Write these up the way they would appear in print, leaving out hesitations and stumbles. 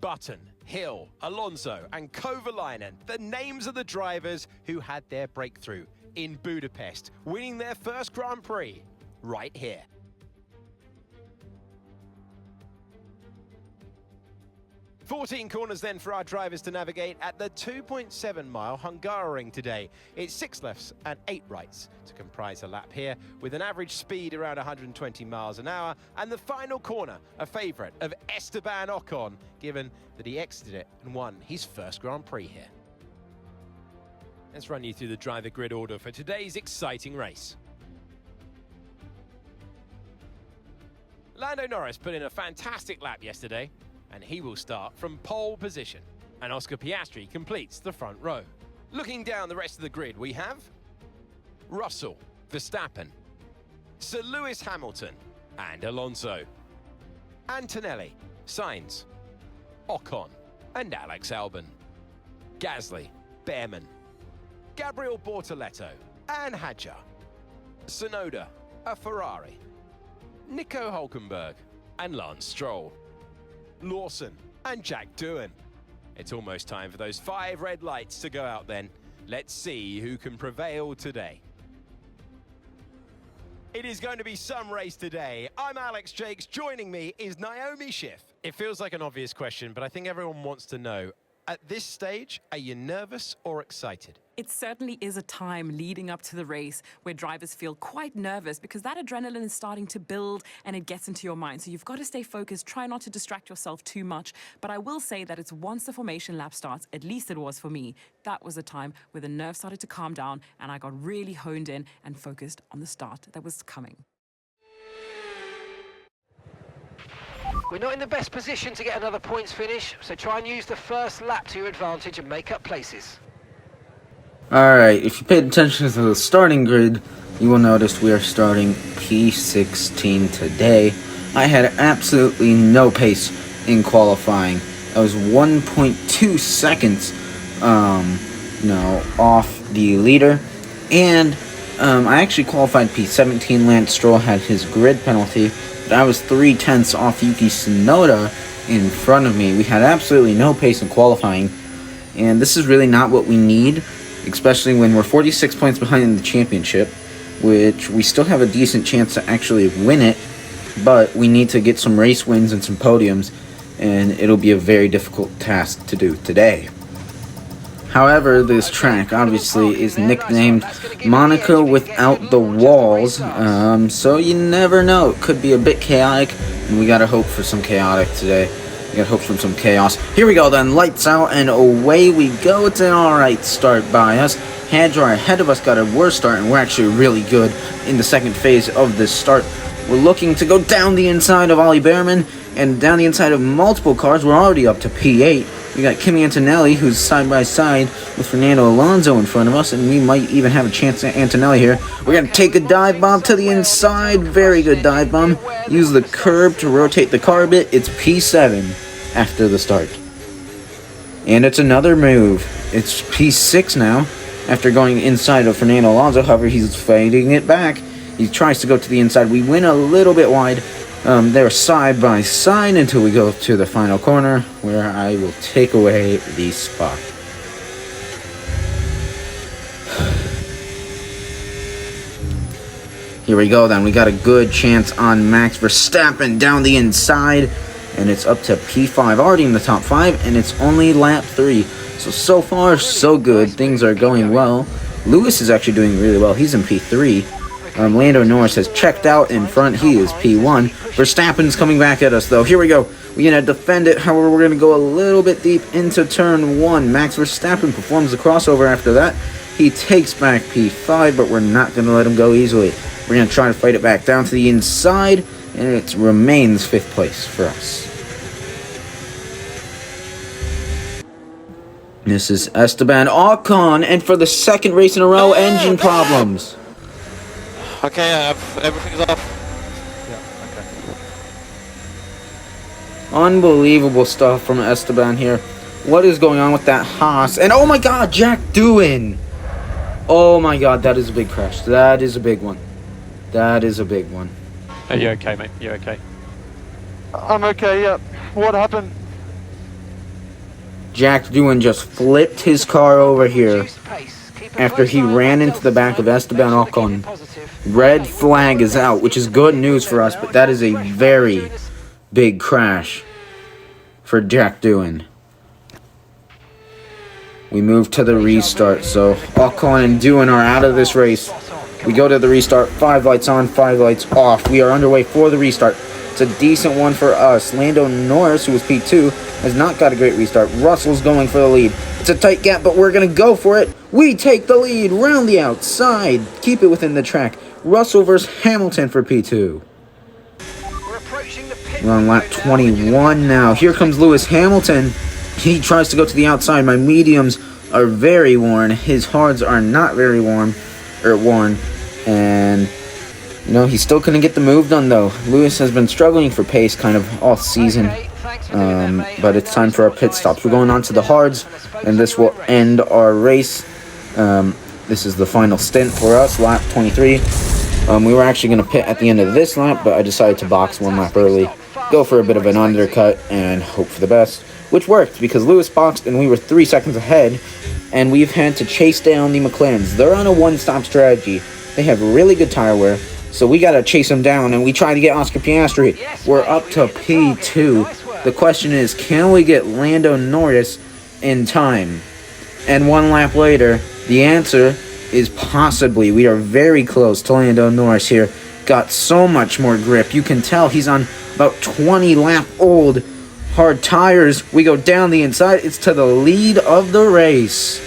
Button, Hill, Alonso and Kovalainen, the names of the drivers who had their breakthrough in Budapest, winning their first Grand Prix right here. "14 corners then for our drivers to navigate at the 2.7-mile Hungaroring today. It's 6 lefts and 8 rights to comprise a lap here, with an average speed around 120 miles an hour, and the final corner, a favourite of Esteban Ocon, given that he exited it and won his first Grand Prix here. Let's run you through the driver grid order for today's exciting race. Lando Norris put in a fantastic lap yesterday, and he will start from pole position, and Oscar Piastri completes the front row. Looking down the rest of the grid, we have Russell, Verstappen, Sir Lewis Hamilton and Alonso, Antonelli, Sainz, Ocon and Alex Albon, Gasly, Behrman, Gabriel Bortoleto and Hadjar, Tsunoda, a Ferrari, Nico Hülkenberg and Lance Stroll, Lawson and Jack Doohan. It's almost time for those 5 red lights to go out then. Let's see who can prevail today. It is going to be some race today. I'm Alex Jakes. Joining me is Naomi Schiff. It feels like an obvious question, but I think everyone wants to know, at this stage, are you nervous or excited? It certainly is a time leading up to the race where drivers feel quite nervous because that adrenaline is starting to build and it gets into your mind. So you've got to stay focused, try not to distract yourself too much. But I will say that it's once the formation lap starts, at least it was for me, that was a time where the nerves started to calm down and I got really honed in and focused on the start that was coming. We're not in the best position to get another points finish, so try and use the first lap to your advantage and make up places. Alright, if you paid attention to the starting grid, you will notice we are starting P16 today. I had absolutely no pace in qualifying. I was 1.2 seconds, off the leader. And I actually qualified P17. Lance Stroll had his grid penalty, but I was 0.3 off Yuki Tsunoda in front of me. We had absolutely no pace in qualifying, and this is really not what we need, especially when we're 46 points behind in the championship, which we still have a decent chance to actually win it, but we need to get some race wins and some podiums, and it'll be a very difficult task to do today. However, this track obviously is nicknamed Monaco without the walls, so you never know. It could be a bit chaotic, and we gotta hope for some chaotic today. We gotta hope for some chaos. Here we go then, lights out, and away we go. It's an alright start by us. Hadjar ahead of us got a worse start, and we're actually really good in the second phase of this start. We're looking to go down the inside of Ollie Behrman, and down the inside of multiple cars. We're already up to P8. We got Kimi Antonelli, who's side by side with Fernando Alonso in front of us, and we might even have a chance at Antonelli here. We're going to take a dive bomb to the inside. Very good dive bomb. Use the curb to rotate the car a bit. It's P7 after the start. And it's another move. It's P6 now after going inside of Fernando Alonso. However, he's fighting it back. He tries to go to the inside. We win a little bit wide. They're side by side until we go to the final corner, where I will take away the spot. Here we go then. We got a good chance on Max Verstappen down the inside, and it's up to P5, already in the top 5, and it's only lap 3. So far, so good. Things are going well. Lewis is actually doing really well. He's in P3. Lando Norris has checked out in front. He is P1. Verstappen's coming back at us, though. Here we go. We're going to defend it. However, we're going to go a little bit deep into turn 1. Max Verstappen performs the crossover after that. He takes back P5, but we're not going to let him go easily. We're going to try to fight it back down to the inside, and it remains 5th place for us. This is Esteban Ocon, and for the 2nd race in a row, engine problems. Okay, everything's off. Yeah, okay. Unbelievable stuff from Esteban here. What is going on with that Haas? And oh my god, Jack Doohan! Oh my god, that is a big crash. That is a big one. That is a big one. Are you okay, mate? You okay? I'm okay, yeah. What happened? Jack Doohan just flipped his car over here after he ran into the back of Esteban Ocon. Red flag is out, which is good news for us, but that is a very big crash for Jack Doohan. We move to the restart, so Ocon and Doohan are out of this race. We go to the restart, 5 lights on, 5 lights off. We are underway for the restart. It's a decent one for us. Lando Norris, who was P2, has not got a great restart. Russell's going for the lead. It's a tight gap, but we're going to go for it. We take the lead, round the outside. Keep it within the track. Russell versus Hamilton for P2. We're on lap 21 now. Here comes Lewis Hamilton. He tries to go to the outside. My mediums are very worn. His hards are not very worn. And, you know, he's still couldn't get the move done, though. Lewis has been struggling for pace kind of all season. But it's time for our pit stops. We're going on to the hards, and this will end our race. This is the final stint for us, lap 23. We were actually going to pit at the end of this lap, but I decided to box 1 lap early, go for a bit of an undercut, and hope for the best, which worked because Lewis boxed and we were 3 seconds ahead, and we've had to chase down the McLarens. They're on a one-stop strategy. They have really good tire wear, so we got to chase them down, and we try to get Oscar Piastri. We're up to P2. The question is, can we get Lando Norris in time? And 1 lap later, the answer is possibly. We are very close to Lando Norris here. Got so much more grip. You can tell he's on about 20 lap old hard tires. We go down the inside. It's to the lead of the race.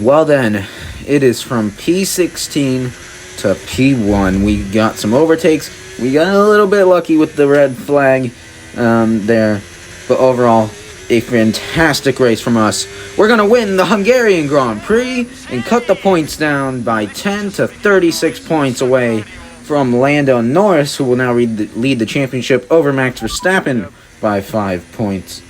Well then, it is from P16 to P1. We got some overtakes. We got a little bit lucky with the red flag there. But overall, a fantastic race from us. We're going to win the Hungarian Grand Prix and cut the points down by 10 to 36 points away from Lando Norris, who will now lead the championship over Max Verstappen by 5 points.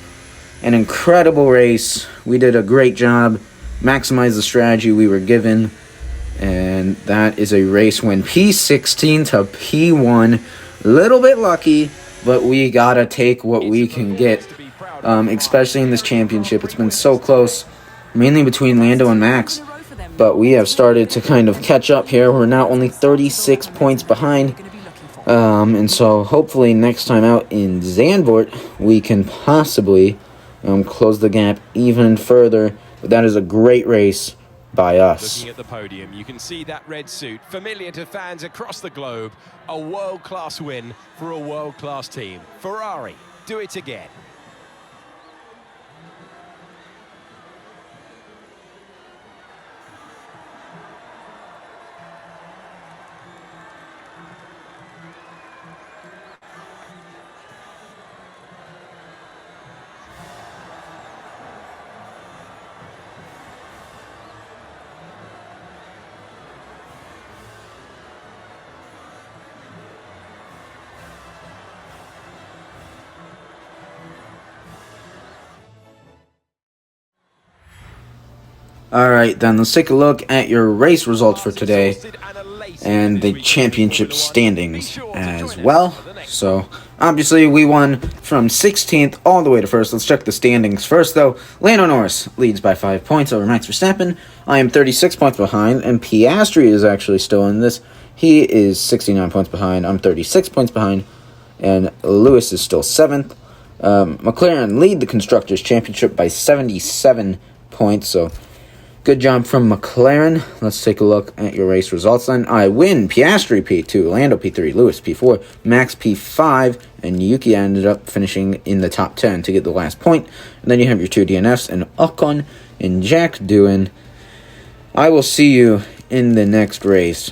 An incredible race. We did a great job. Maximize the strategy we were given. And that is a race win. P16 to P1. A little bit lucky, but we got to take what we can get. Especially in this championship. It's been so close, mainly between Lando and Max, but we have started to kind of catch up here. We're now only 36 points behind, and so hopefully next time out in Zandvoort, we can possibly close the gap even further. But that is a great race by us. Looking at the podium, you can see that red suit, familiar to fans across the globe. A world-class win for a world-class team. Ferrari, do it again. Alright then, let's take a look at your race results for today and the championship standings as well. So, obviously we won from 16th all the way to 1st. Let's check the standings first though. Lando Norris leads by 5 points over Max Verstappen. I am 36 points behind, and Piastri is actually still in this. He is 69 points behind. I'm 36 points behind, and Lewis is still 7th. McLaren lead the Constructors' Championship by 77 points, so good job from McLaren. Let's take a look at your race results then. I win. Piastri P2, Lando P3, Lewis P4, Max P5, and Yuki ended up finishing in the top 10 to get the last point. And then you have your 2 DNFs and Ocon and Jack Doohan. I will see you in the next race,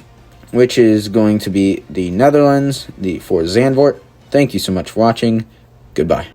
which is going to be the Netherlands, for Zandvoort. Thank you so much for watching. Goodbye.